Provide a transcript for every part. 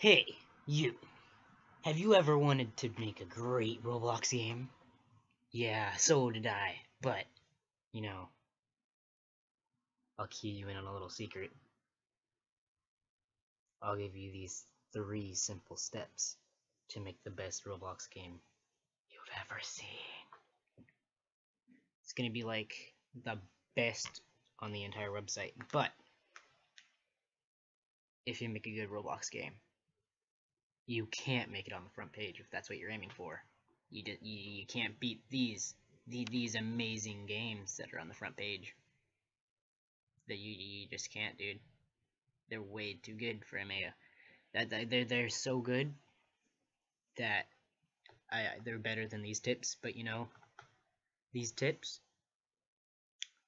Hey, you. Have you ever wanted to make a great Roblox game? Yeah, so did I. But, you know, I'll cue you in on a little secret. I'll give you these 3 simple steps to make the best Roblox game you've ever seen. It's gonna be like the best on the entire website. But, if you make a good Roblox game, you can't make it on the front page if that's what you're aiming for. You can't beat these amazing games that are on the front page. That you just can't, dude. They're way too good for EMEA. They're so good that they're better than these tips. But you know, these tips,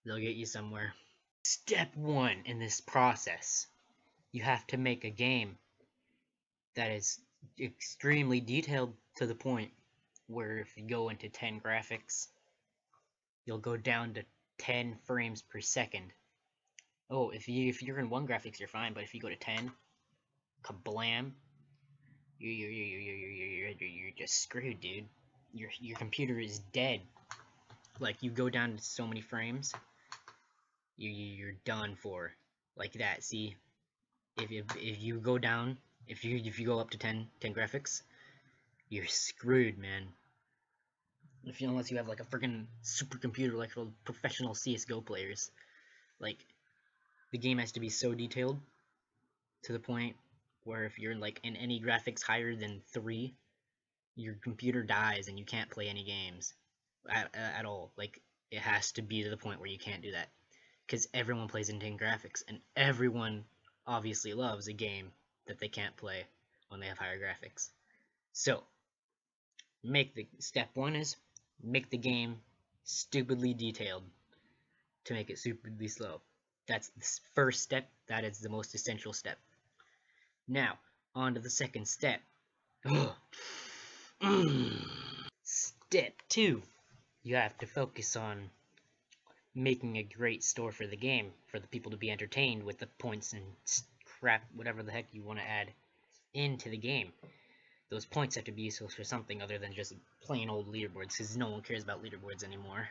they'll get you somewhere. Step 1 in this process, you have to make a game that is extremely detailed to the point where if you go into 10 graphics, you'll go down to 10 frames per second. Oh, if you're in 1 graphics, you're fine, but if you go to 10, kablam, you're just screwed, dude. Your computer is dead. Like, you go down to so many frames, you're done for. Like that. See, if you go down, if you go up to 10 graphics, you're screwed, man. Unless you have like a freaking supercomputer like professional CS:GO players. Like, the game has to be so detailed to the point where if you're like in any graphics higher than 3, your computer dies and you can't play any games at all. Like, it has to be to the point where you can't do that, because everyone plays in 10 graphics, and everyone obviously loves a game that they can't play when they have higher graphics. So, step 1 is make the game stupidly detailed to make it stupidly slow. That's the first step. That is the most essential step. Now, on to the second step. Step 2. You have to focus on making a great store for the game, for the people to be entertained with the points and crap, whatever the heck you want to add into the game. Those points have to be useful for something other than just plain old leaderboards, because no one cares about leaderboards anymore.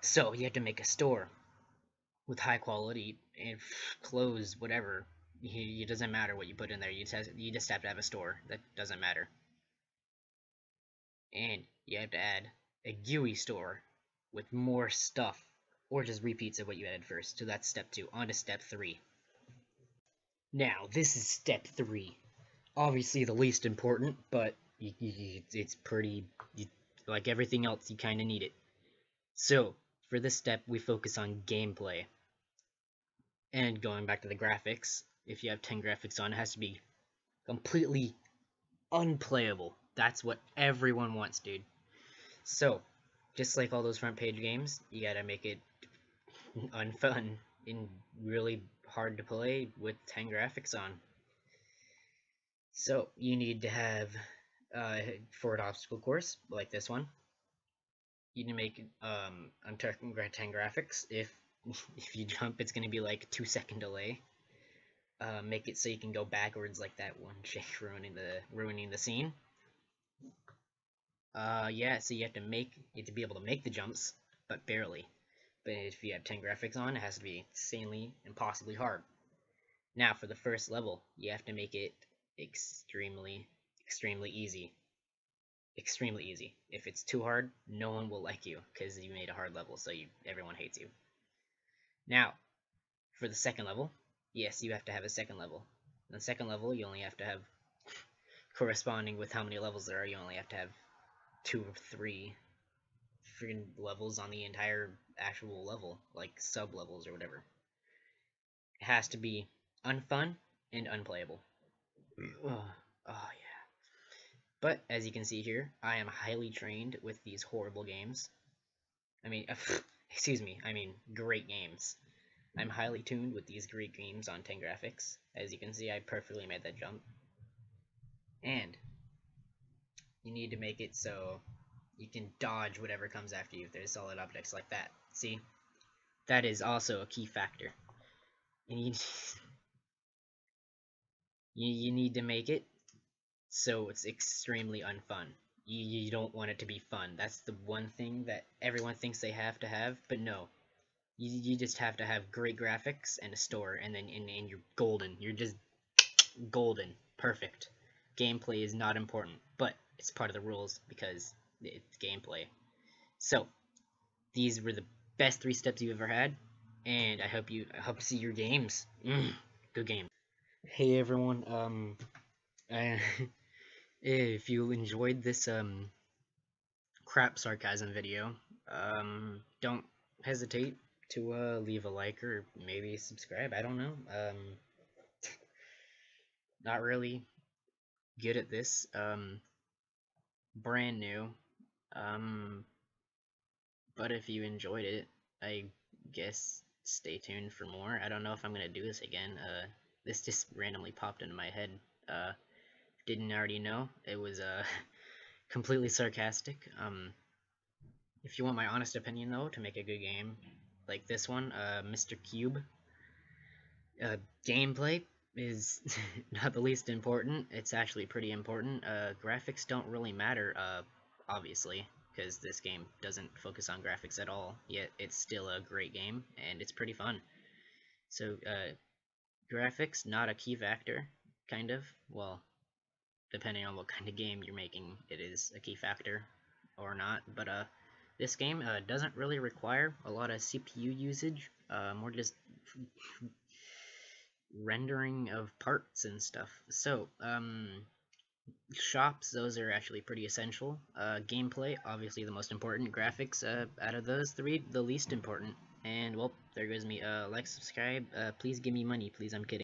So you have to make a store with high quality and clothes, whatever. It doesn't matter what you put in there. You just have to have a store. That doesn't matter. And you have to add a GUI store with more stuff, or just repeats of what you added first. So that's step 2. On to step 3. Now, this is step 3. Obviously the least important, but it's pretty, like everything else, you kind of need it. So, for this step, we focus on gameplay. And going back to the graphics, if you have 10 graphics on, it has to be completely unplayable. That's what everyone wants, dude. So, just like all those front page games, you gotta make it unfun and really hard to play with 10 graphics on. So, you need to have for an obstacle course, like this one. You need to make on 10 graphics. If you jump, it's going to be like 2-second delay. Make it so you can go backwards like that one chick ruining the scene. Yeah, so you have to be able to make the jumps, but barely. But if you have 10 graphics on, it has to be insanely, impossibly hard. Now, for the first level, you have to make it extremely easy. Extremely easy. If it's too hard, no one will like you, because you made a hard level, so everyone hates you. Now, for the second level, yes, you have to have a second level. In the second level, you only have to have, corresponding with how many levels there are, you only have to have 2 or 3 freaking levels on the entire actual level, like sub-levels or whatever. It has to be unfun and unplayable. Oh, yeah. But, as you can see here, I am highly trained with these horrible games. I mean, excuse me, I mean great games. I'm highly tuned with these great games on 10 graphics. As you can see, I perfectly made that jump. And you need to make it so you can dodge whatever comes after you if there's solid objects like that. See? That is also a key factor. And You need to make it so it's extremely unfun. You don't want it to be fun. That's the one thing that everyone thinks they have to have, but no. You just have to have great graphics and a store, and then and you're golden. You're just golden. Perfect. Gameplay is not important, but it's part of the rules because it's gameplay. So, these were the best 3 steps you've ever had, and I hope to see your games. Good game. Hey everyone, I, if you enjoyed this crap sarcasm video, don't hesitate to leave a like or maybe subscribe. I don't know. Not really good at this. Brand new. Um, but if you enjoyed it, I guess stay tuned for more. I don't know if I'm gonna do this again. This just randomly popped into my head. Didn't already know. It was completely sarcastic. If you want my honest opinion though, to make a good game like this one, Mr. Cube, gameplay is not the least important. It's actually pretty important. Graphics don't really matter, obviously, because this game doesn't focus on graphics at all, yet it's still a great game, and it's pretty fun. So, graphics, not a key factor, kind of. Well, depending on what kind of game you're making, it is a key factor or not, but, this game, doesn't really require a lot of CPU usage, more just rendering of parts and stuff. So, shops, those are actually pretty essential. Gameplay, obviously the most important. Graphics, out of those 3, the least important. And, well, there goes me. Like, subscribe, please give me money, please, I'm kidding.